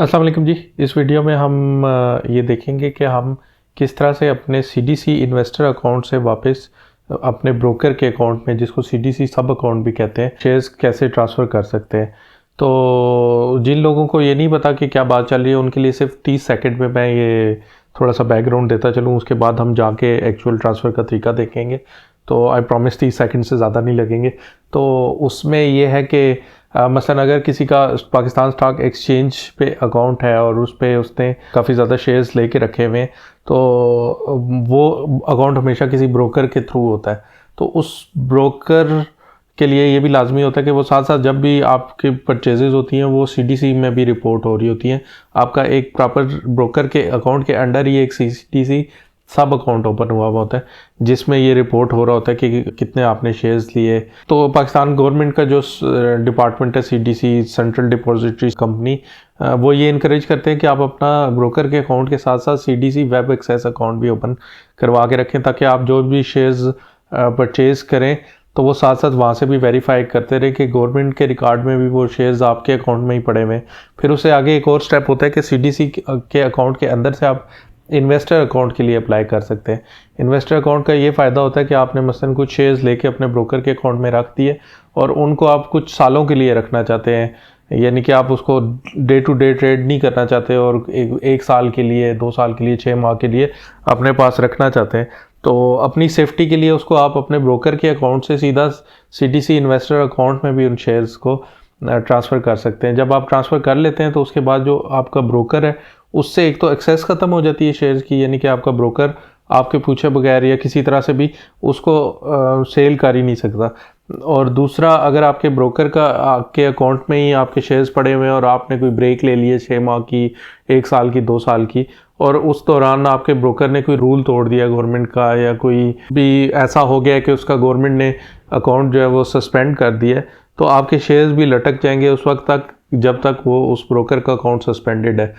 अस्सलाम वालेकुम जी। इस वीडियो में हम ये देखेंगे कि हम किस तरह से अपने सीडीसी इन्वेस्टर अकाउंट से वापस अपने ब्रोकर के अकाउंट में, जिसको सीडीसी सब अकाउंट भी कहते हैं, शेयर्स कैसे ट्रांसफ़र कर सकते हैं। तो जिन लोगों को ये नहीं पता कि क्या बात चल रही है, उनके लिए सिर्फ 30 सेकंड में मैं ये थोड़ा सा बैकग्राउंड देता चलूँ, उसके बाद हम जाके एक्चुअल ट्रांसफ़र का तरीका देखेंगे। तो आई प्रॉमिस 30 सेकंड से ज़्यादा नहीं लगेंगे। तो उसमें ये है कि मसलन अगर किसी का पाकिस्तान स्टॉक एक्सचेंज पे अकाउंट है और उस पे उसने काफ़ी ज़्यादा शेयर्स लेके रखे हुए हैं, तो वो अकाउंट हमेशा किसी ब्रोकर के थ्रू होता है। तो उस ब्रोकर के लिए ये भी लाजमी होता है कि वो साथ साथ जब भी आपकी परचेजेज होती हैं वो सीडीसी में भी रिपोर्ट हो रही होती हैं। आपका एक प्रॉपर ब्रोकर के अकाउंट के अंडर ही एक सीडीसी सब अकाउंट ओपन हुआ होता है, जिसमें ये रिपोर्ट हो रहा होता है कि कितने आपने शेयर्स लिए। तो पाकिस्तान गवर्नमेंट का जो डिपार्टमेंट है सीडीसी, सेंट्रल डिपॉजिटरी कंपनी, वो ये इनकरेज करते हैं कि आप अपना ब्रोकर के अकाउंट के साथ साथ सीडीसी वेब एक्सेस अकाउंट भी ओपन करवा के रखें, ताकि आप जो भी शेयर्स परचेज़ करें तो वो साथ साथ वहाँ से भी वेरीफाई करते रहे कि गवर्नमेंट के रिकॉर्ड में भी वो शेयर्स आपके अकाउंट में ही पड़े हुए हैं। फिर उससे आगे एक और स्टेप होता है कि सीडीसी के अकाउंट के अंदर से आप इन्वेस्टर अकाउंट के लिए अप्लाई कर सकते हैं। इन्वेस्टर अकाउंट का ये फ़ायदा होता है कि आपने मसलन कुछ शेयर्स लेके अपने ब्रोकर के अकाउंट में रख दिए और उनको आप कुछ सालों के लिए रखना चाहते हैं, यानी कि आप उसको डे टू डे ट्रेड नहीं करना चाहते और एक साल के लिए, 2 साल के लिए, 6 माह के लिए अपने पास रखना चाहते हैं। तो अपनी सेफ्टी के लिए उसको आप अपने ब्रोकर के अकाउंट से सीधा सीडीसी इन्वेस्टर अकाउंट में भी उन शेयर्स को ट्रांसफ़र कर सकते हैं। जब आप ट्रांसफ़र कर लेते हैं तो उसके बाद जो आपका ब्रोकर है उससे एक तो एक्सेस ख़त्म हो जाती है शेयर्स की, यानी कि आपका ब्रोकर आपके पूछे बगैर या किसी तरह से भी उसको सेल कर ही नहीं सकता। और दूसरा, अगर आपके ब्रोकर का आपके अकाउंट में ही आपके शेयर्स पड़े हुए हैं और आपने कोई ब्रेक ले लिए 6 माह की, 1 साल की, 2 साल की, और उस दौरान आपके ब्रोकर ने कोई रूल तोड़ दिया गवर्नमेंट का, या कोई भी ऐसा हो गया कि उसका गवर्नमेंट ने अकाउंट जो है वो सस्पेंड कर दिया है, तो आपके शेयर्स भी लटक जाएंगे उस वक्त तक जब तक वो उस ब्रोकर का अकाउंट सस्पेंडेड है,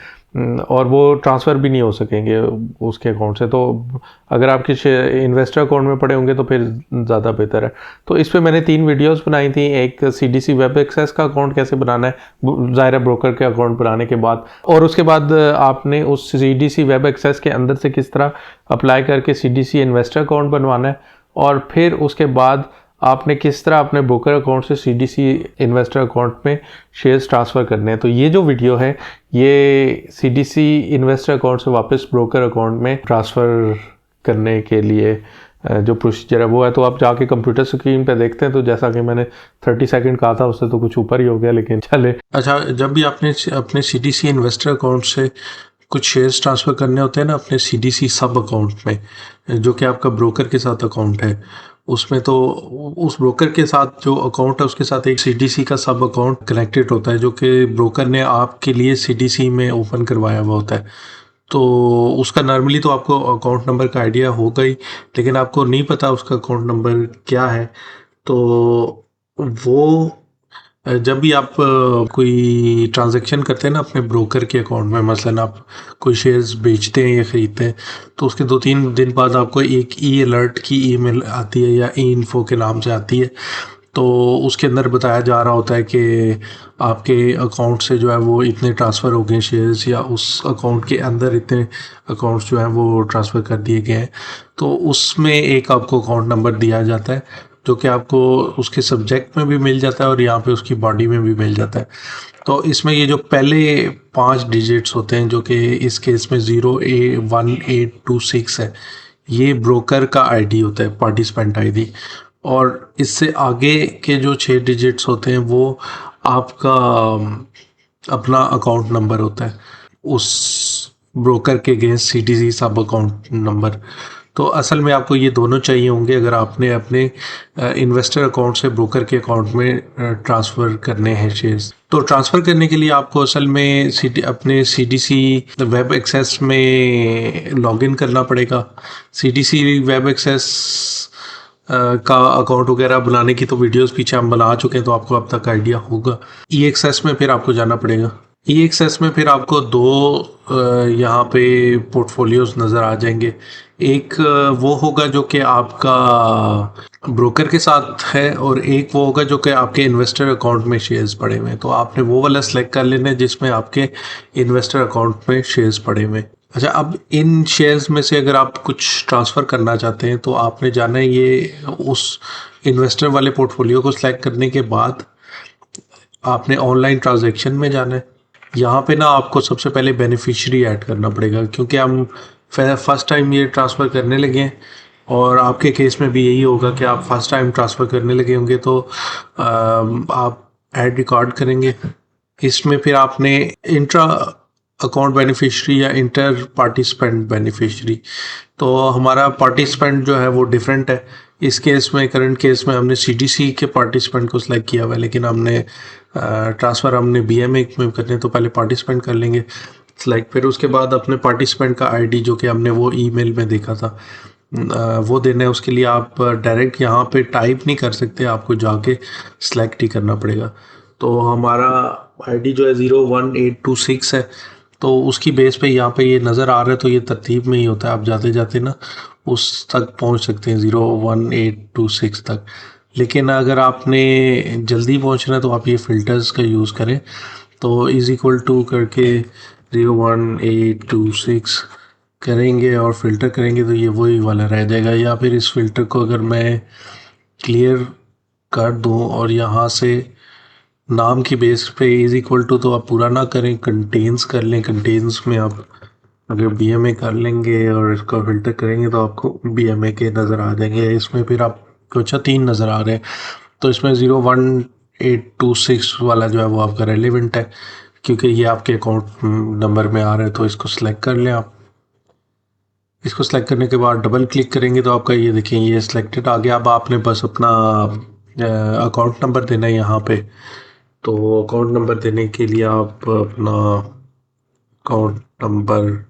और वो ट्रांसफ़र भी नहीं हो सकेंगे उसके अकाउंट से। तो अगर आपके इन्वेस्टर अकाउंट में पड़े होंगे तो फिर ज़्यादा बेहतर है। तो इस पे मैंने 3 वीडियोस बनाई थी। एक सीडीसी वेब एक्सेस का अकाउंट कैसे बनाना है ज़ाहिर है ब्रोकर के अकाउंट बनाने के बाद, और उसके बाद आपने उस सीडीसी वेब एक्सेस के अंदर से किस तरह अप्लाई करके सीडीसी इन्वेस्टर अकाउंट बनवाना है, और फिर उसके बाद आपने किस तरह अपने ब्रोकर अकाउंट से सीडीसी इन्वेस्टर अकाउंट में शेयर्स ट्रांसफ़र करने हैं। तो ये जो वीडियो है ये सीडीसी इन्वेस्टर अकाउंट से वापस ब्रोकर अकाउंट में ट्रांसफ़र करने के लिए जो प्रोसीजर है वो है। तो आप जाके कंप्यूटर स्क्रीन पे देखते हैं, तो जैसा कि मैंने 30 सेकंड कहा था उससे तो कुछ ऊपर ही हो गया, लेकिन चले। अच्छा, जब भी आपने अपने सीडीसी इन्वेस्टर अकाउंट से कुछ शेयर्स ट्रांसफ़र करने होते हैं ना अपने सीडीसी सब अकाउंट में, जो कि आपका ब्रोकर के साथ अकाउंट है, उसमें तो उस ब्रोकर के साथ जो अकाउंट है उसके साथ एक सीडीसी का सब अकाउंट कनेक्टेड होता है, जो कि ब्रोकर ने आपके लिए सीडीसी में ओपन करवाया हुआ होता है। तो उसका नॉर्मली तो आपको अकाउंट नंबर का आइडिया होगा ही, लेकिन आपको नहीं पता उसका अकाउंट नंबर क्या है। तो वो जब भी आप कोई ट्रांजैक्शन करते हैं ना अपने ब्रोकर के अकाउंट में, मसलन आप कोई शेयर्स बेचते हैं या ख़रीदते हैं, तो उसके 2-3 दिन बाद आपको एक ई अलर्ट की ईमेल आती है या ई इन्फो के नाम से आती है। तो उसके अंदर बताया जा रहा होता है कि आपके अकाउंट से जो है वो इतने ट्रांसफ़र हो गए शेयर्स, या उस अकाउंट के अंदर इतने अकाउंट्स जो हैं वो ट्रांसफ़र कर दिए गए हैं। तो उसमें एक आपको अकाउंट नंबर दिया जाता है, जो कि आपको उसके सब्जेक्ट में भी मिल जाता है और यहाँ पे उसकी बॉडी में भी मिल जाता है। तो इसमें ये जो पहले 5 डिजिट्स होते हैं, जो कि इस केस में 0A1826 है, ये ब्रोकर का आईडी होता है, पार्टिसिपेंट आईडी। और इससे आगे के जो 6 डिजिट्स होते हैं वो आपका अपना अकाउंट नंबर होता है, उस ब्रोकर के अगेंस्ट सीडीसी सब अकाउंट नंबर। तो असल में आपको ये दोनों चाहिए होंगे अगर आपने अपने इन्वेस्टर अकाउंट से ब्रोकर के अकाउंट में ट्रांसफ़र करने हैं शेयर्स। तो ट्रांसफ़र करने के लिए आपको असल में अपने सीडीसी वेब एक्सेस में लॉगिन करना पड़ेगा। सीडीसी वेब एक्सेस का अकाउंट वगैरह बनाने की तो वीडियोस पीछे हम बना चुके हैं, तो आपको अब तक आइडिया होगा। ई एक्सेस में फिर आपको जाना पड़ेगा। EXS में फिर आपको दो यहाँ पे पोर्टफोलियोज नज़र आ जाएंगे। एक वो होगा जो कि आपका ब्रोकर के साथ है, और एक वो होगा जो कि आपके इन्वेस्टर अकाउंट में शेयर्स पड़े हुए हैं। तो आपने वो वाला सेलेक्ट कर लेना है जिसमें आपके इन्वेस्टर अकाउंट में शेयर्स पड़े हुए हैं। अच्छा, अब इन शेयर्स में से अगर आप कुछ ट्रांसफ़र करना चाहते हैं तो आपने जाना है ये उस इन्वेस्टर वाले पोर्टफोलियो को सिलेक्ट करने के बाद आपने ऑनलाइन ट्रांजैक्शन में जाना है। यहाँ पे ना आपको सबसे पहले बेनिफिशियरी ऐड करना पड़ेगा, क्योंकि हम फर्स्ट टाइम ये ट्रांसफ़र करने लगे हैं, और आपके केस में भी यही होगा कि आप फर्स्ट टाइम ट्रांसफ़र करने लगे होंगे। तो आप ऐड रिकॉर्ड करेंगे। इसमें फिर आपने इंट्रा अकाउंट बेनिफिशियरी या इंटर पार्टिसिपेंट बेनिफिशियरी, तो हमारा पार्टिसिपेंट जो है वो डिफरेंट है। इस केस में, करंट केस में, हमने सीडीसी के पार्टिसिपेंट को सिलेक्ट किया हुआ है, लेकिन हमने ट्रांसफ़र हमने बीएमए में करने तो पहले पार्टिसिपेंट कर लेंगे सिलेक्ट। फिर उसके बाद अपने पार्टिसिपेंट का आईडी जो कि हमने वो ईमेल में देखा था वो देना है। उसके लिए आप डायरेक्ट यहाँ पे टाइप नहीं कर सकते, आपको जाके सिलेक्ट ही करना पड़ेगा। तो हमारा आईडी जो है 01826 है, तो उसकी बेस पे यहाँ पे ये नज़र आ रहा है, तो ये तरतीब में ही होता है। आप जाते जाते ना उस तक पहुँच सकते हैं 01826 तक। लेकिन अगर आपने जल्दी पहुँचना है तो आप ये फ़िल्टर्स का यूज़ करें। तो इज़ इक्वल टू करके 01826 करेंगे और फ़िल्टर करेंगे तो ये वही वाला रह जाएगा। या फिर इस फ़िल्टर को अगर मैं क्लियर कर दूं और यहाँ से नाम की बेस पे इज़ इक्वल टू, तो आप पूरा ना करें, कंटेन्स कर लें। कंटेन्स में आप अगर बीएमए कर लेंगे और इसका फ़िल्टर करेंगे तो आपको बीएमए के नज़र आ जाएंगे। इसमें फिर आपको अच्छा 3 नज़र आ रहे हैं। तो इसमें 01826 वाला जो है वो आपका रेलिवेंट है, क्योंकि ये आपके अकाउंट नंबर में आ रहा है। तो इसको सिलेक्ट कर लें आप। इसको सिलेक्ट करने के बाद डबल क्लिक करेंगे तो आपका ये देखें ये सिलेक्टेड आ गया। अब आपने बस अपना अकाउंट नंबर देना है यहाँ पे। तो अकाउंट नंबर देने के लिए आप अपना अकाउंट नंबर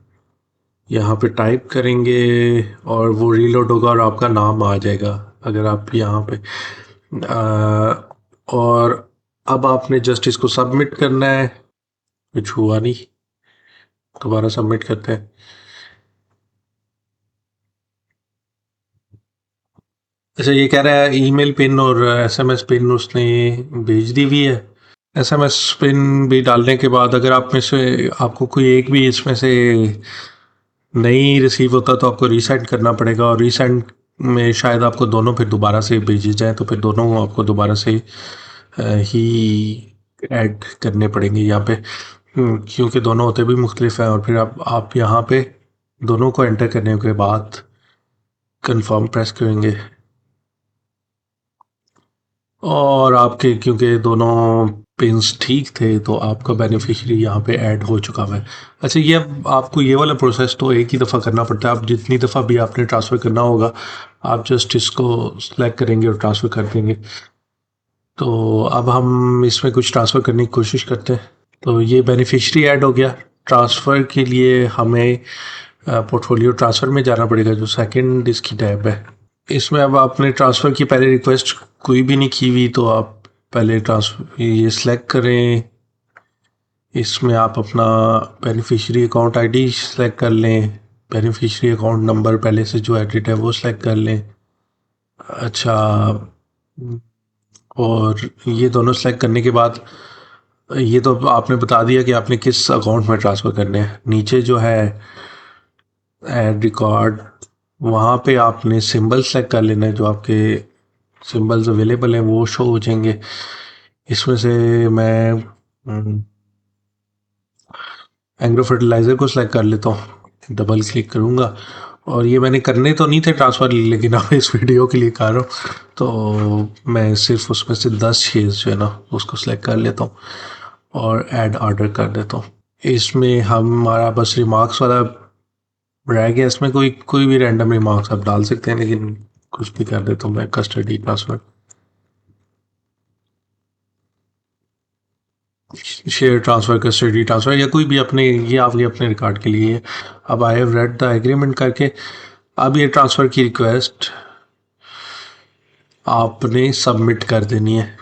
यहाँ पे टाइप करेंगे और वो रीलोड होगा और आपका नाम आ जाएगा अगर आप यहाँ पे और अब आपने जस्ट इसको सबमिट करना है। कुछ हुआ नहीं, दोबारा सबमिट करते हैं। अच्छा, ये कह रहा है ईमेल पिन और एसएमएस पिन उसने भेज दी हुई है। एसएमएस पिन भी डालने के बाद अगर आप में से आपको कोई एक भी इसमें से नहीं रिसीव होता तो आपको रीसेंड करना पड़ेगा, और रीसेंड में शायद आपको दोनों फिर दोबारा से भेजे जाए, तो फिर दोनों आपको दोबारा से ही ऐड करने पड़ेंगे यहाँ पे। क्योंकि दोनों होते भी मुख्तलिफ हैं। और फिर आप यहाँ पे दोनों को एंटर करने के बाद कंफर्म प्रेस करेंगे और आपके क्योंकि दोनों पिन्स ठीक थे तो आपका बेनिफिशियरी यहाँ पे ऐड हो चुका हुआ है। अच्छा, ये अब आपको ये वाला प्रोसेस तो एक ही दफ़ा करना पड़ता है। आप जितनी दफ़ा भी आपने ट्रांसफ़र करना होगा आप जस्ट इसको सेलेक्ट करेंगे और ट्रांसफ़र कर देंगे। तो अब हम इसमें कुछ ट्रांसफ़र करने की कोशिश करते हैं। तो ये बेनिफिशियरी ऐड हो गया। ट्रांसफ़र के लिए हमें पोर्टफोलियो ट्रांसफ़र में जाना पड़ेगा, जो सेकंड इसकी टैब है। इसमें अब आपने ट्रांसफ़र की पहले रिक्वेस्ट कोई भी नहीं की हुई तो आप पहले ट्रांसफ़र ये सिलेक्ट करें। इसमें आप अपना बेनिफिशियरी अकाउंट आईडी सेलेक्ट कर लें। बेनिफिशियरी अकाउंट नंबर पहले से जो एडिट है वो सेलेक्ट कर लें। अच्छा, और ये दोनों सेलेक्ट करने के बाद ये तो आपने बता दिया कि आपने किस अकाउंट में ट्रांसफ़र करने हैं। नीचे जो है ऐड रिकॉर्ड, वहाँ पे आपने सिंबल सेलेक्ट कर लेना है। जो आपके सिंबल्स अवेलेबल हैं वो शो हो जाएंगे। इसमें से मैं एंग्रो फर्टिलाइज़र को सिलेक्ट कर लेता हूँ, डबल क्लिक करूँगा। और ये मैंने करने तो नहीं थे ट्रांसफ़र, लेकिन अब इस वीडियो के लिए कर रहा हूँ तो मैं सिर्फ उसमें से 10 शेयर्स जो है ना उसको सिलेक्ट कर लेता हूँ और ऐड ऑर्डर कर देता हूँ। इसमें हमारा बस रिमार्क्स वाला रह गया। इसमें कोई कोई भी रैंडम रिमार्क्स आप डाल सकते हैं, लेकिन कुछ भी कर देता हूँ मैं custody transfer, share transfer, custody transfer, या कोई भी अपने ये आपके अपने रिकॉर्ड के लिए। अब I have read the agreement करके अब ये ट्रांसफ़र की रिक्वेस्ट आपने सबमिट कर देनी है।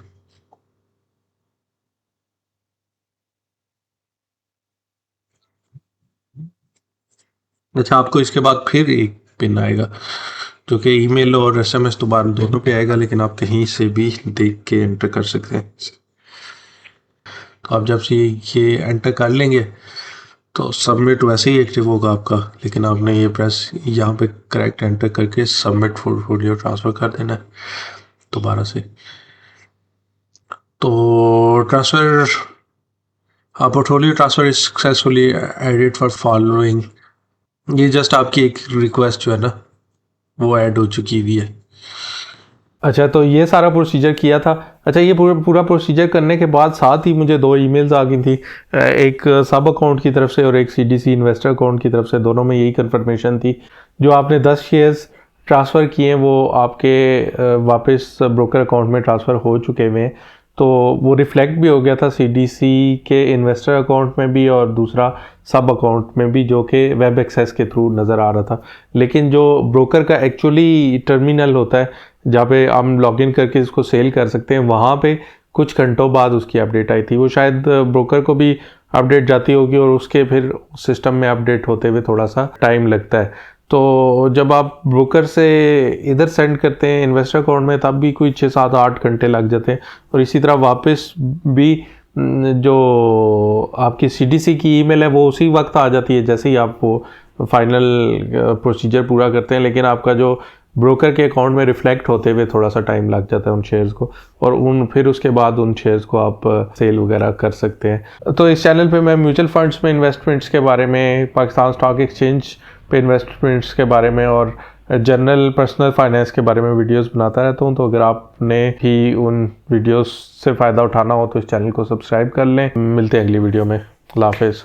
अच्छा, आपको इसके बाद फिर एक पिन आएगा जो कि ईमेल और एसएमएस दोनों पे आएगा, लेकिन आप कहीं से भी देख के एंटर कर सकते हैं। तो आप जब से ये एंटर कर लेंगे तो सबमिट वैसे ही एक्टिव होगा आपका, लेकिन आपने ये प्रेस यहाँ पे करेक्ट एंटर करके सबमिट पोर्टफोलियो ट्रांसफ़र कर देना है दोबारा से। तो ट्रांसफ़र, हाँ, portfolio transfer is successfully edit for following. ये जस्ट आपकी एक रिक्वेस्ट जो है ना वो ऐड हो चुकी हुई है। अच्छा, तो ये सारा प्रोसीजर किया था। अच्छा, ये पूरा प्रोसीजर करने के बाद साथ ही मुझे 2 ईमेल्स आ गई थी, एक सब अकाउंट की तरफ से और एक सीडीसी इन्वेस्टर अकाउंट की तरफ से। दोनों में यही कंफर्मेशन थी, जो आपने 10 शेयर्स ट्रांसफ़र किए वो आपके वापस ब्रोकर अकाउंट में ट्रांसफ़र हो चुके हुए हैं। तो वो रिफ्लेक्ट भी हो गया था सीडीसी के इन्वेस्टर अकाउंट में भी और दूसरा सब अकाउंट में भी, जो कि वेब एक्सेस के थ्रू नज़र आ रहा था। लेकिन जो ब्रोकर का एक्चुअली टर्मिनल होता है जहाँ पे हम लॉगिन करके इसको सेल कर सकते हैं, वहाँ पे कुछ घंटों बाद उसकी अपडेट आई थी। वो शायद ब्रोकर को भी अपडेट जाती होगी और उसके फिर सिस्टम में अपडेट होते हुए थोड़ा सा टाइम लगता है। तो जब आप ब्रोकर से इधर सेंड करते हैं इन्वेस्टर अकाउंट में, तब भी कोई 6, 7, 8 घंटे लग जाते हैं। और इसी तरह वापस भी जो आपकी सीडीसी की ईमेल है वो उसी वक्त आ जाती है जैसे ही आप वो फाइनल प्रोसीजर पूरा करते हैं, लेकिन आपका जो ब्रोकर के अकाउंट में रिफ्लेक्ट होते हुए थोड़ा सा टाइम लग जाता है उन शेयर्स को, और फिर उसके बाद उन शेयर्स को आप सेल वगैरह कर सकते हैं। तो इस चैनल पे मैं म्यूचुअल फंड्स में इन्वेस्टमेंट्स के बारे में, पाकिस्तान स्टॉक एक्सचेंज पे इन्वेस्टमेंट्स के बारे में और जनरल पर्सनल फाइनेंस के बारे में वीडियोस बनाता रहता हूँ। तो अगर आपने भी उन वीडियोस से फ़ायदा उठाना हो तो इस चैनल को सब्सक्राइब कर लें। मिलते हैं अगली वीडियो में। अल्लाह हाफिज़।